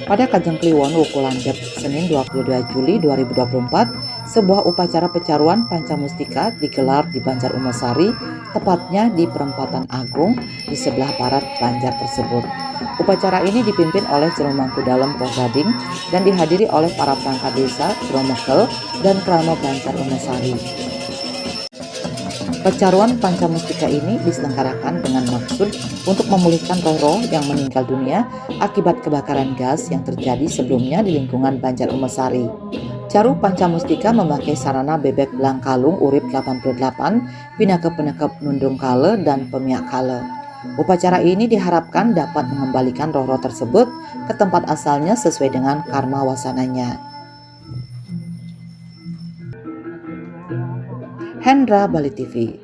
Pada Kajeng Kliwon Wukulandep, Senin 22 Juli 2024, sebuah upacara pecaruan Pancamustika digelar di Banjar Umosari, tepatnya di Perempatan Agung di sebelah barat Banjar tersebut. Upacara ini dipimpin oleh Jero Mangkudalem Pogading dan dihadiri oleh para perangkat desa, Jero Mekel, dan Krama Banjar Umosari. Pecaruan Pancamustika ini diselenggarakan dengan maksud untuk memulihkan roh-roh yang meninggal dunia akibat kebakaran gas yang terjadi sebelumnya di lingkungan Banjar Umosari. Caru Pancamustika memakai sarana bebek belang kalung urip 88, pinake penekep nundung kale dan pemiak kale. Upacara ini diharapkan dapat mengembalikan roh-roh tersebut ke tempat asalnya sesuai dengan karma wasananya. Hendra Bali TV.